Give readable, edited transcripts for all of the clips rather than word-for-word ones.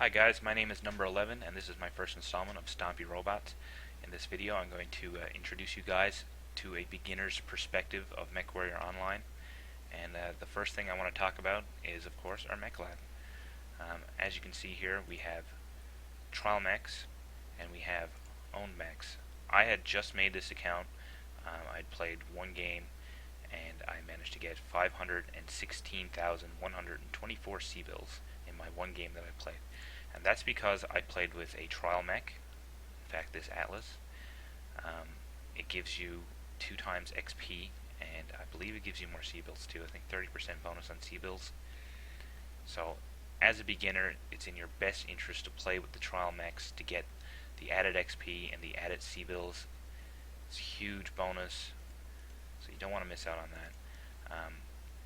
Hi guys, my name is number 11 and this is my first installment of Stompy Robots. In this video I'm going to introduce you guys to a beginner's perspective of Mechwarrior Online. And the first thing I want to talk about is of course our mech lab. As you can see here we have trial mechs and we have owned mechs. I had just made this account. I'd played one game and I managed to get 516,124 C-bills in my one game that I played. And that's because I played with a trial mech, in fact this Atlas. It gives you 2 times XP, and I believe it gives you more C-bills too. I think 30% bonus on C-bills. So as a beginner, it's in your best interest to play with the trial mechs to get the added XP and the added C-bills. It's a huge bonus, so you don't want to miss out on that.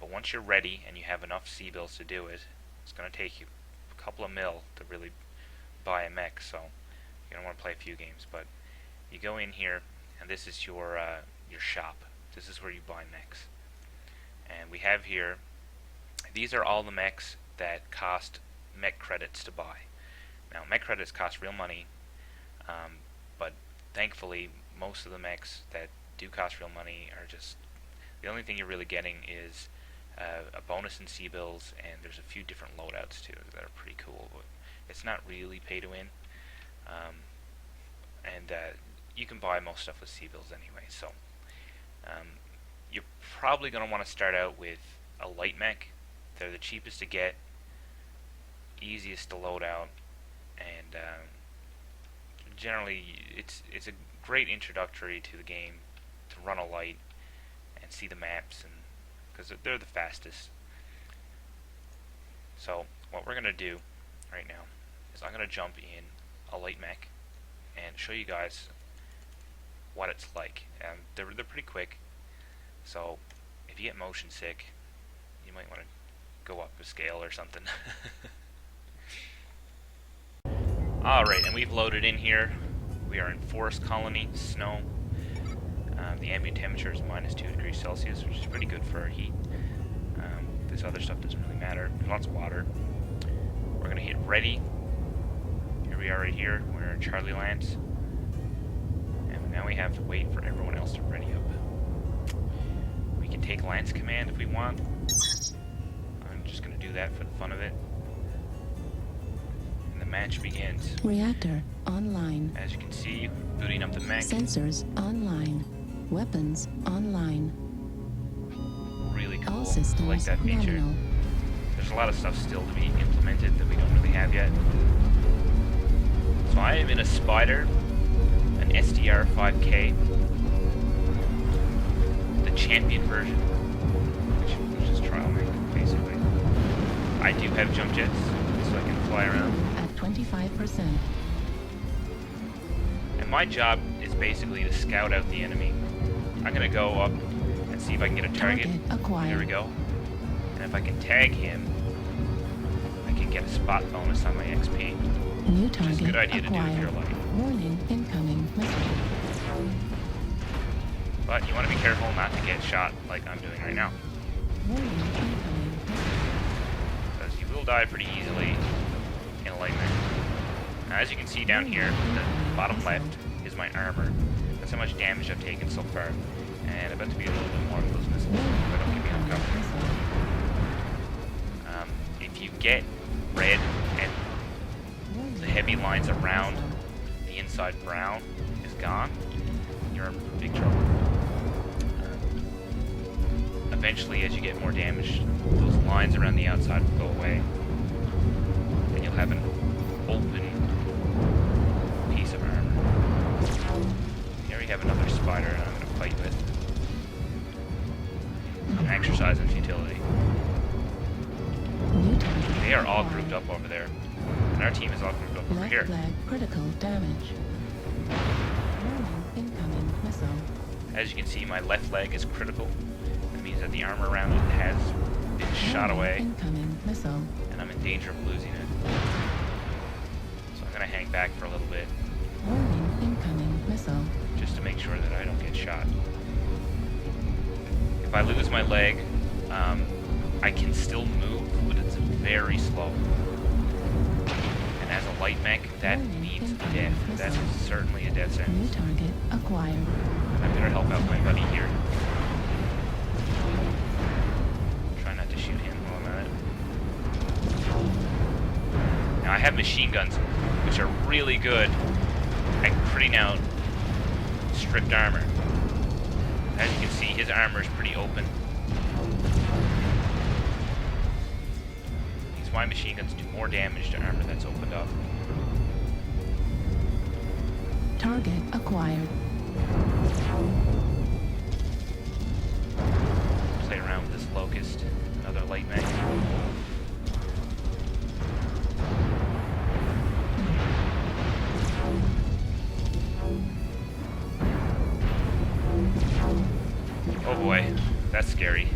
But once you're ready and you have enough C-bills to do it, it's going to take you a couple of mil to really buy a mech, so you're going to want to play a few games. But you go in here, and this is your shop. This is where you buy mechs. And we have here, these are all the mechs that cost mech credits to buy. Now, mech credits cost real money, but thankfully, most of the mechs that do cost real money are just, the only thing you're really getting is a bonus in C-bills, and there's a few different loadouts too that are pretty cool, but it's not really pay to win. And you can buy most stuff with C-bills anyway, so you're probably going to want to start out with a light mech. They're the cheapest to get, easiest to load out, and generally it's a great introductory to the game to run a light and see the maps, and because they're the fastest. So what we're going to do right now is I'm going to jump in a light mech and show you guys what it's like. They're pretty quick, so if you get motion sick you might want to go up a scale or something. Alright, and we've loaded in here. We are in Forest Colony, snow. The ambient temperature is -2 degrees Celsius, which is pretty good for our heat. This other stuff doesn't really matter. There's lots of water. We're going to hit ready. Here we are right here. We're in Charlie Lance. And now we have to wait for everyone else to ready up. We can take Lance command if we want. I'm just going to do that for the fun of it. And the match begins. Reactor online. As you can see, booting up the mech. Sensors online. Weapons online. Really cool. All systems I like that feature. nominal. There's a lot of stuff still to be implemented that we don't really have yet. So I am in a Spider, an SDR 5K, the champion version, which is trial mech, basically. I do have jump jets, so I can fly around. At 25%. And my job is basically to scout out the enemy. I'm going to go up and see if I can get a target. Acquired. There we go. And if I can tag him, I can get a spot bonus on my XP. New Which target is a good idea to do if acquired. you're light. Warning incoming missile. But you want to be careful not to get shot like I'm doing right now, Warning incoming missile. because you will die pretty easily in a light mech. Now, as you can see down here, the bottom left is my armor. That's how much damage I've taken so far, and I bet to be a little bit more of those missiles if I don't get me on cover. If you get red and the heavy lines around the inside brown is gone, you're in big trouble. Eventually, as you get more damage, those lines around the outside will go away, and you'll have an open piece of armor. Here we have another spider I'm going to fight with. An exercise in futility. New target They are all acquired. grouped up over there, and our team is all grouped up over Left here. leg critical damage. Warning incoming missile. As you can see, my left leg is critical. That means that the armor around it has been shot Warning away, incoming missile. and I'm in danger of losing it. So I'm going to hang back for a little bit, Warning incoming missile. just to make sure that I don't get shot. If I lose my leg, I can still move, but it's very slow. And light mech, that means death. That's certainly a death New sentence. target acquired. I better help out my buddy here. Try not to shoot him while I'm at it. Now I have machine guns, which are really good at putting out stripped armor. As you can see, his armor is pretty open. These Y machine guns do more damage to armor that's opened up. Target acquired. Play around with this locust, another light mech. Oh boy, that's scary.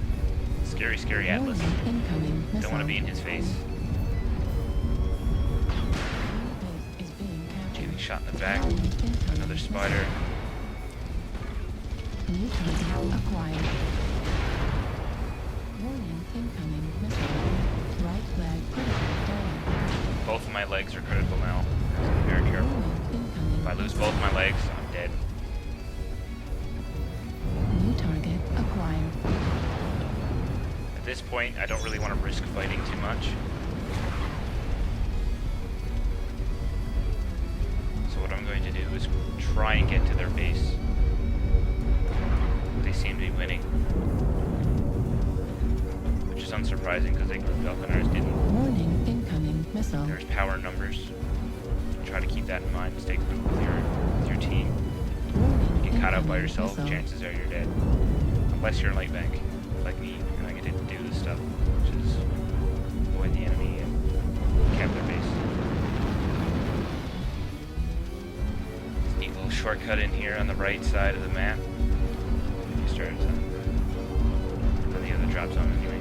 Scary, scary Atlas. Warning, incoming missile. Don't want to be in his face. Base is being captured. Getting shot in the back. Warning, incoming Another missile. spider. New target acquired. Warning, incoming missile. Right leg critical down. Both of my legs are critical now. So be very careful. Warning, incoming If I lose both my legs, I'm dead. New target acquired. At this point, I don't really want to risk fighting too much. So what I'm going to do is try and get to their base. They seem to be winning. Which is unsurprising because they Falconers didn't. Warning, incoming missile. There's power in numbers. Try to keep that in mind. Stay group with your team. Warning, Get caught out by incoming yourself, missile. chances are you're dead. Unless you're a light bank, like me, and I get to do this stuff, which is avoid the enemy and cap their base. Neat little shortcut in here on the right side of the map. You started on the other drop zone anyway.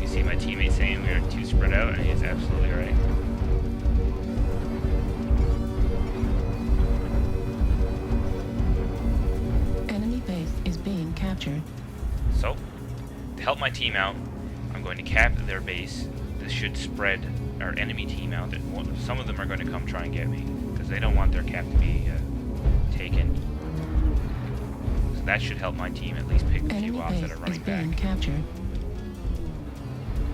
You see my teammate saying we are too spread out, and he's absolutely right. Enemy base is being captured. So, to help my team out, I'm going to cap their base. This should spread our enemy team out. Some of them are going to come try and get me, because they don't want their cap to be taken. So that should help my team at least pick a Enemy few off base that are is running being back. captured.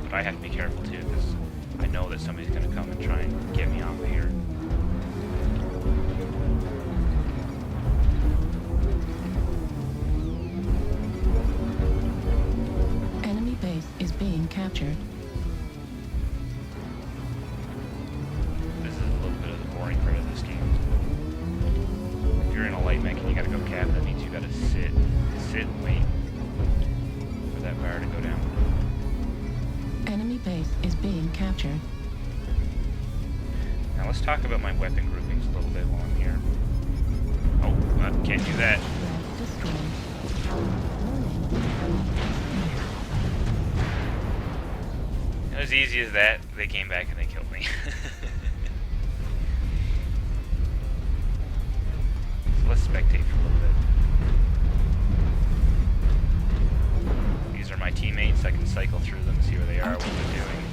But I have to be careful too, because I know that somebody's going to come and try and get me off of here. Enemy base is being captured. This is a little bit of the boring part of this game. If you're in a light mech and you gotta go cap, that means you gotta sit and wait for that bar to go down. Enemy base is being captured. Now let's talk about my weapon groupings a little bit while I'm here. Oh, can't do that. Red destroyed. Warning, incoming And as easy as that, they came back and they killed me. So let's spectate for a little bit. These are my teammates. I can cycle through them, see where they are, what they're doing.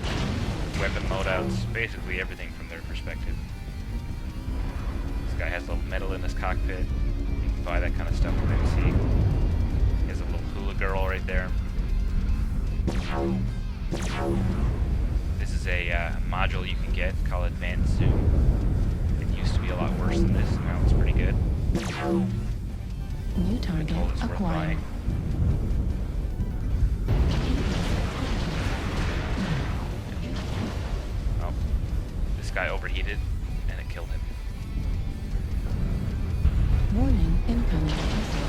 Weapon loadouts, basically everything from their perspective. This guy has a little metal in his cockpit. You can buy that kind of stuff with MC. He has a little hula girl right there. This is a module you can get called Advanced Zoom. It used to be a lot worse than this, now it's pretty good. New target Told it's worth acquired. buying. Oh, this guy overheated and it killed him. Warning, incoming missile.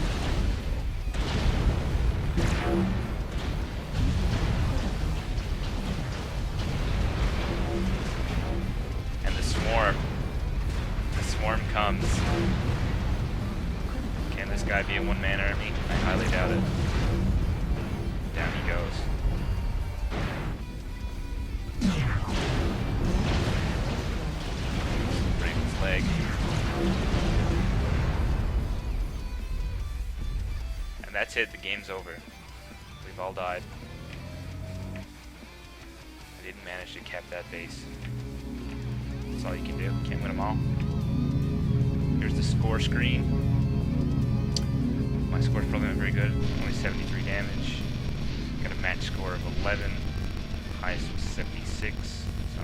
And the swarm comes. Can this guy be a one-man army? I highly doubt it. Down he goes. Break his leg. And that's it, the game's over. We've all died. I didn't manage to cap that base. That's all you can do. Can't win them all. Here's the score screen. My score's probably not very good. Only 73 damage. Got a match score of 11. Highest was 76. So,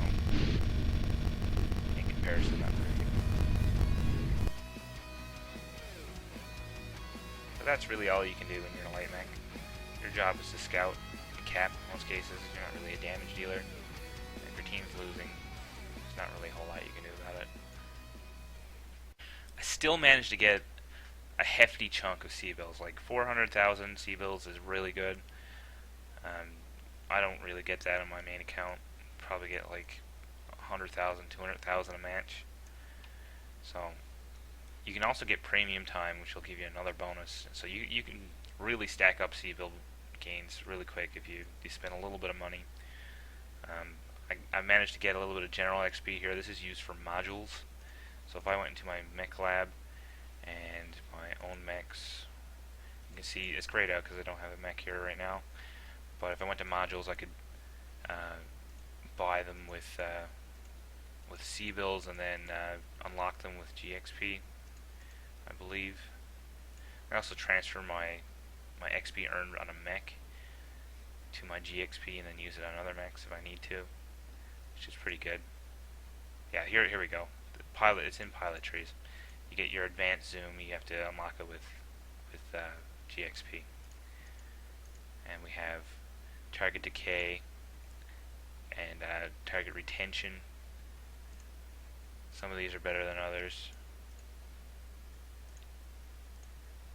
in comparison, not very good. So that's really all you can do when you're in a light mech. Your job is to scout and cap in most cases. You're not really a damage dealer. If your team's losing, there's not really a whole lot you can do about it. I still managed to get a hefty chunk of C-bills. Like 400,000 C-bills is really good. I don't really get that on my main account. Probably get like 100,000, 200,000 a match. So you can also get premium time, which will give you another bonus. So you can really stack up C-bill gains really quick if you spend a little bit of money. I managed to get a little bit of general XP here. This is used for modules. So if I went into my mech lab and my own mechs, you can see it's grayed out because I don't have a mech here right now. But if I went to modules, I could buy them with C-bills and then unlock them with GXP, I believe. I also transfer my XP earned on a mech to my GXP and then use it on other mechs if I need to, which is pretty good. Yeah, here we go. The pilot, it's in pilot trees. You get your advanced zoom. You have to unlock it with GXP, and we have target decay and target retention. Some of these are better than others.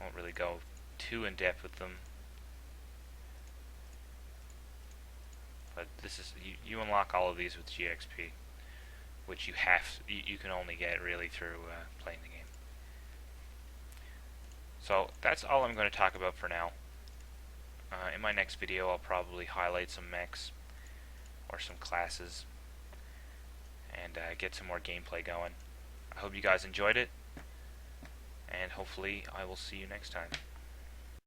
Won't really go too in depth with them, but this is you unlock all of these with GXP, which you can only get really through playing the game. So that's all I'm going to talk about for now. In my next video, I'll probably highlight some mechs or some classes and get some more gameplay going. I hope you guys enjoyed it, and hopefully I will see you next time.